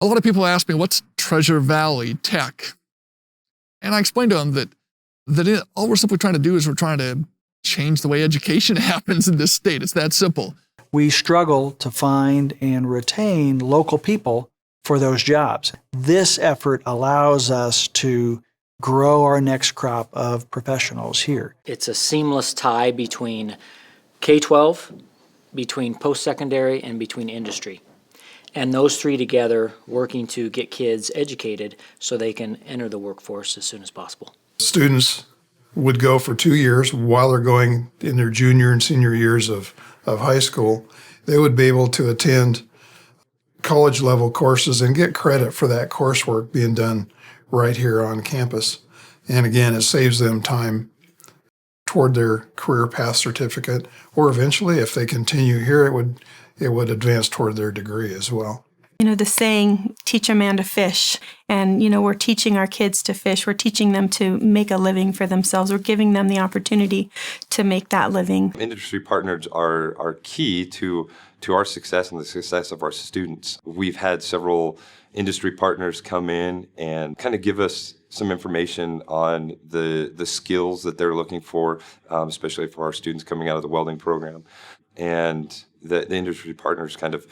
A lot of people ask me, what's Treasure Valley Tech? And I explained to them that all we're simply trying to do is we're trying to change the way education happens in this state. It's that simple. We struggle to find and retain local people for those jobs. This effort allows us to grow our next crop of professionals here. It's a seamless tie between K-12, between post-secondary, and between industry. And those three together working to get kids educated so they can enter the workforce as soon as possible. Students would go for 2 years while they're going in their junior and senior years of high school. They would be able to attend college level courses and get credit for that coursework being done right here on campus. And again, it saves them time toward their career path certificate, or eventually, if they continue here, it would advance toward their degree as well. You know, the saying, teach a man to fish. And, you know, we're teaching our kids to fish. We're teaching them to make a living for themselves. We're giving them the opportunity to make that living. Industry partners are key to our success and the success of our students. We've had several industry partners come in and kind of give us some information on the skills that they're looking for, especially for our students coming out of the welding program. And the industry partners kind of,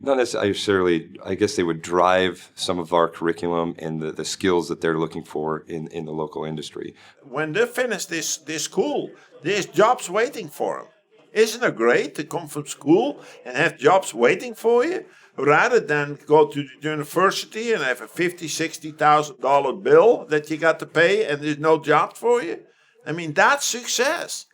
not necessarily, I guess they would drive some of our curriculum and the skills that they're looking for in the local industry. When they finish this school, there's jobs waiting for them. Isn't it great to come from school and have jobs waiting for you, rather than go to the university and have a $50,000, $60,000 bill that you got to pay and there's no jobs for you? I mean, that's success.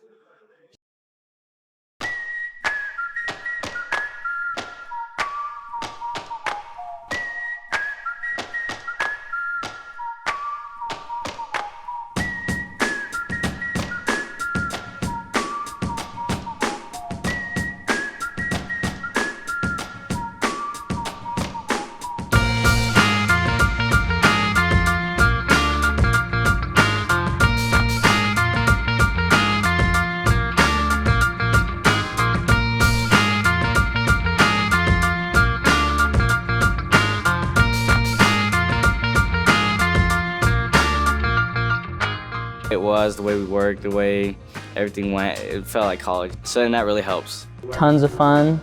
It was the way we worked, the way everything went. It felt like college. So then that really helps. Tons of fun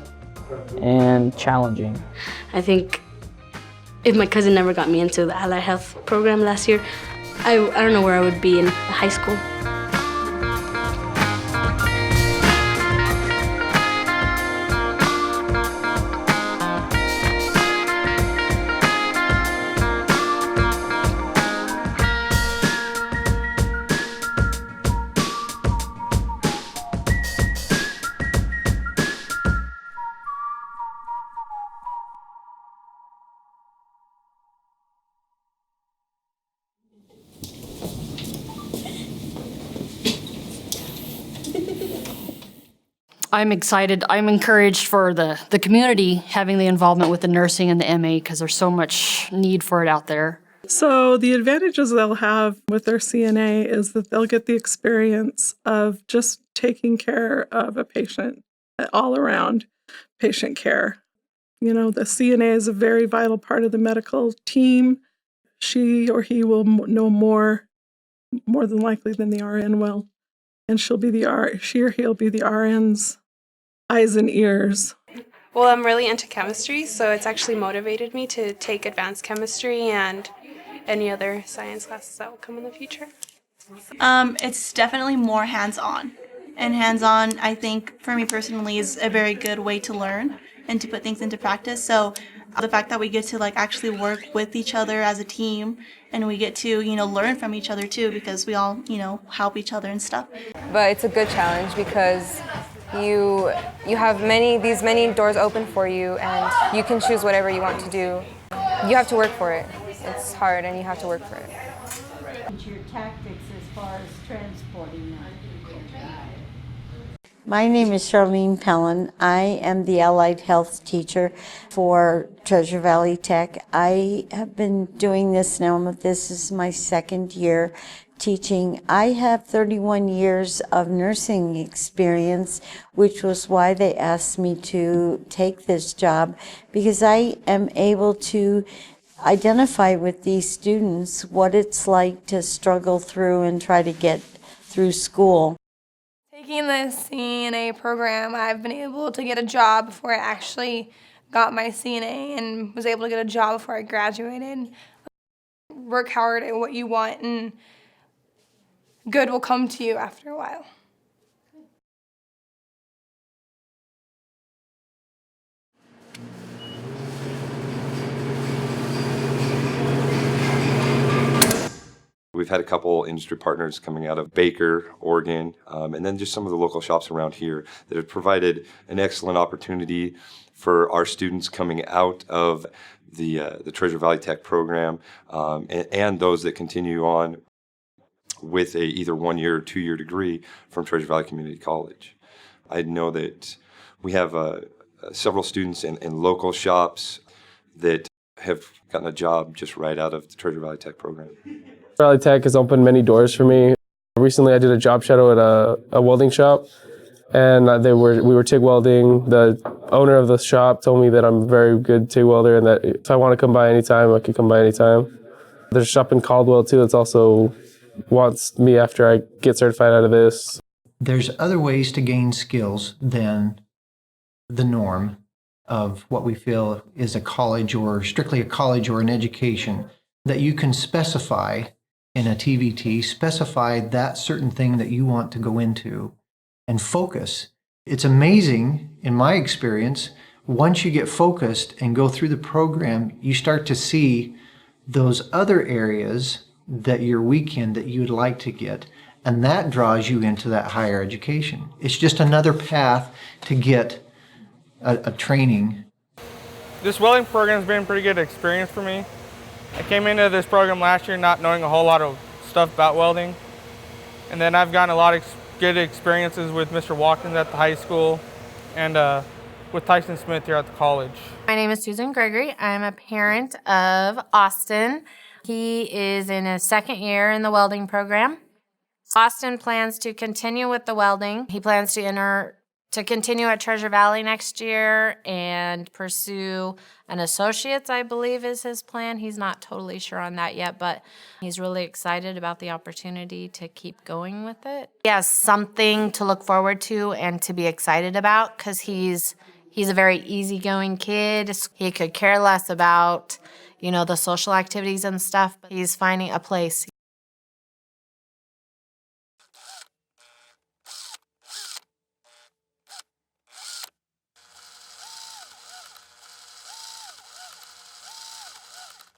and challenging. I think if my cousin never got me into the Allied Health program last year, I don't know where I would be in high school. I'm excited. I'm encouraged for the community having the involvement with the nursing and the MA because there's so much need for it out there. So the advantages they'll have with their CNA is that they'll get the experience of just taking care of a patient, all around patient care. You know, the CNA is a very vital part of the medical team. She or he will know more than likely than the RN will. And she or he'll be the RN's eyes and ears. Well, I'm really into chemistry, so it's actually motivated me to take advanced chemistry and any other science classes that will come in the future. It's definitely more hands-on. And hands-on, I think, for me personally, is a very good way to learn and to put things into practice. So the fact that we get to actually work with each other as a team, and we get to, learn from each other too, because we all, help each other and stuff. But it's a good challenge because you have these many doors open for you, and you can choose whatever you want to do. You have to work for it. It's hard, and you have to work for it. Your tactics as far as transporting them. My name is Charlene Pellin. I am the Allied Health teacher for Treasure Valley Tech. I have been doing this now. This is my second year teaching. I have 31 years of nursing experience, which was why they asked me to take this job, because I am able to identify with these students what it's like to struggle through and try to get through school. Taking the CNA program, I've been able to get a job before I actually got my CNA and was able to get a job before I graduated. Work hard at what you want and good will come to you after a while. We've had a couple industry partners coming out of Baker, Oregon, and then just some of the local shops around here that have provided an excellent opportunity for our students coming out of the Treasure Valley Tech program and those that continue on with a either 1-year or 2-year degree from Treasure Valley Community College. I know that we have several students in local shops that have gotten a job just right out of the Treasure Valley Tech program. Valley Tech has opened many doors for me. Recently I did a job shadow at a welding shop, and we were TIG welding. The owner of the shop told me that I'm a very good TIG welder and that if I want to come by anytime, I can come by anytime. There's a shop in Caldwell too that's also wants me after I get certified out of this. There's other ways to gain skills than the norm of what we feel is a college or strictly a college or an education that you can specify in a TVT, specify that certain thing that you want to go into and focus. It's amazing, in my experience, once you get focused and go through the program, you start to see those other areas that you're weak in that you would like to get, and that draws you into that higher education. It's just another path to get a training. This welding program has been a pretty good experience for me. I came into this program last year not knowing a whole lot of stuff about welding, and then I've gotten a lot of good experiences with Mr. Watkins at the high school and with Tyson Smith here at the college. My name is Susan Gregory. I'm a parent of Austin. He is in his second year in the welding program. Austin plans to continue with the welding. He plans to continue at Treasure Valley next year and pursue an associate's, I believe is his plan. He's not totally sure on that yet, but he's really excited about the opportunity to keep going with it. He has something to look forward to and to be excited about because he's a very easygoing kid. He could care less about, the social activities and stuff, but he's finding a place.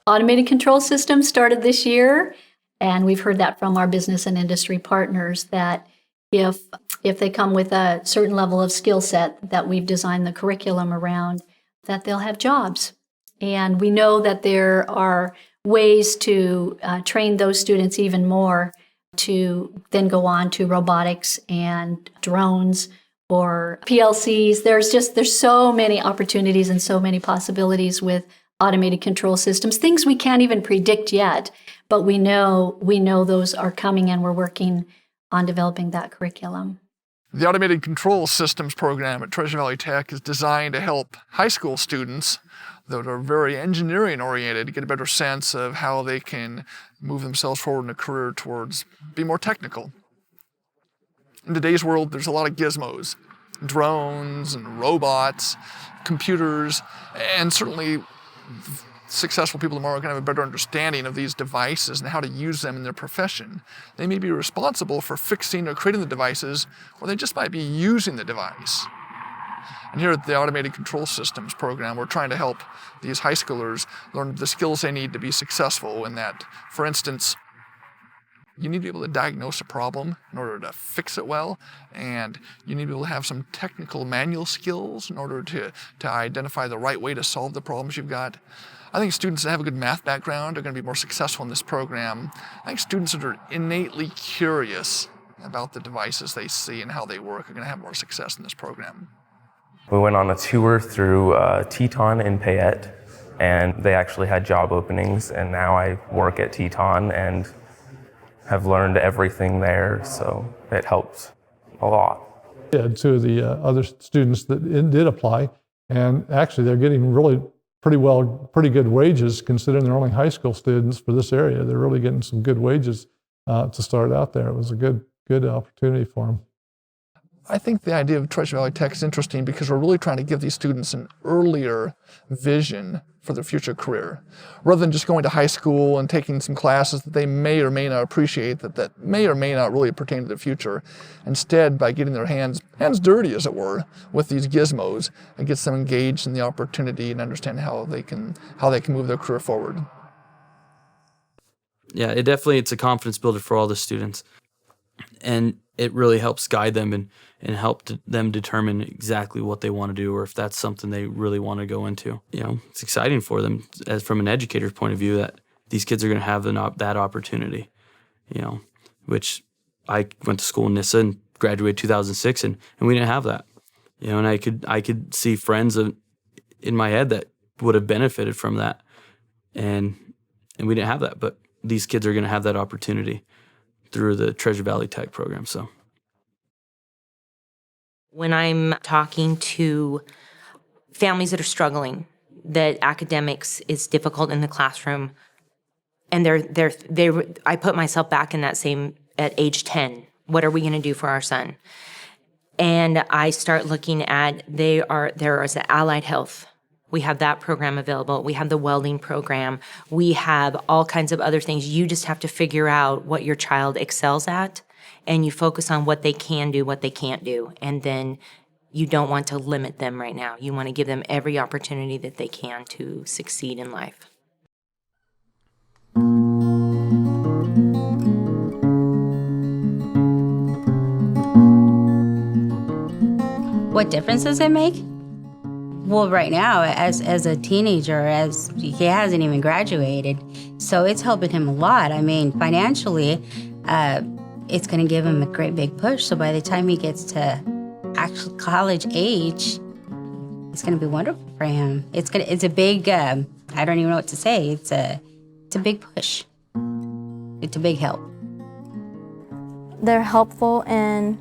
Automated control systems started this year, and we've heard that from our business and industry partners that if they come with a certain level of skill set that we've designed the curriculum around, that they'll have jobs. And we know that there are ways to train those students even more to then go on to robotics and drones or PLCs. There's so many opportunities and so many possibilities with automated control systems, things we can't even predict yet, but we know those are coming and we're working on developing that curriculum. The Automated Control Systems program at Treasure Valley Tech is designed to help high school students that are very engineering oriented get a better sense of how they can move themselves forward in a career towards being more technical. In today's world, there's a lot of gizmos, drones and robots, computers, and certainly successful people tomorrow can have a better understanding of these devices and how to use them in their profession. They may be responsible for fixing or creating the devices, or they just might be using the device. And here at the Automated Control Systems program, we're trying to help these high schoolers learn the skills they need to be successful in that. For instance, you need to be able to diagnose a problem in order to fix it well, and you need to be able to have some technical manual skills in order to identify the right way to solve the problems you've got. I think students that have a good math background are going to be more successful in this program. I think students that are innately curious about the devices they see and how they work are going to have more success in this program. We went on a tour through Teton in Payette, and they actually had job openings, and now I work at Teton and have learned everything there, so it helped a lot. Yeah, two of the other students that did apply, and actually they're getting really pretty good wages considering they're only high school students for this area. They're really getting some good wages to start out there. It was a good opportunity for them. I think the idea of Treasure Valley Tech is interesting because we're really trying to give these students an earlier vision for their future career. Rather than just going to high school and taking some classes that they may or may not appreciate, that may or may not really pertain to their future. Instead, by getting their hands dirty, as it were, with these gizmos, it gets them engaged in the opportunity and understand how they can move their career forward. Yeah, it's a confidence builder for all the students. And it really helps guide them and help them determine exactly what they want to do or if that's something they really want to go into. You know, it's exciting for them as from an educator's point of view that these kids are going to have that opportunity, you know, which I went to school in Nissa and graduated 2006 and we didn't have that. You know, and I could see friends in my head that would have benefited from that and we didn't have that, but these kids are going to have that opportunity through the Treasure Valley Tech program. So when I'm talking to families that are struggling, that academics is difficult in the classroom, and I put myself back in that same at age 10. What are we going to do for our son? And I start looking at there is the Allied Health. We have that program available. We have the welding program. We have all kinds of other things. You just have to figure out what your child excels at, and you focus on what they can do, what they can't do. And then you don't want to limit them right now. You want to give them every opportunity that they can to succeed in life. What difference does it make? Well, right now, as a teenager, as he hasn't even graduated, so it's helping him a lot. I mean, financially, it's going to give him a great big push. So by the time he gets to actual college age, it's going to be wonderful for him. It's a big, I don't even know what to say. It's a big push. It's a big help. They're helpful and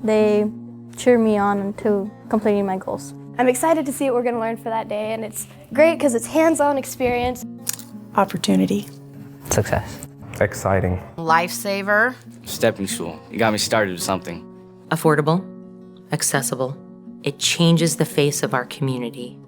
they cheer me on to completing my goals. I'm excited to see what we're going to learn for that day, and it's great because it's hands-on experience. Opportunity. Success. Exciting. Lifesaver. Stepping stool. You got me started with something. Affordable, accessible. It changes the face of our community.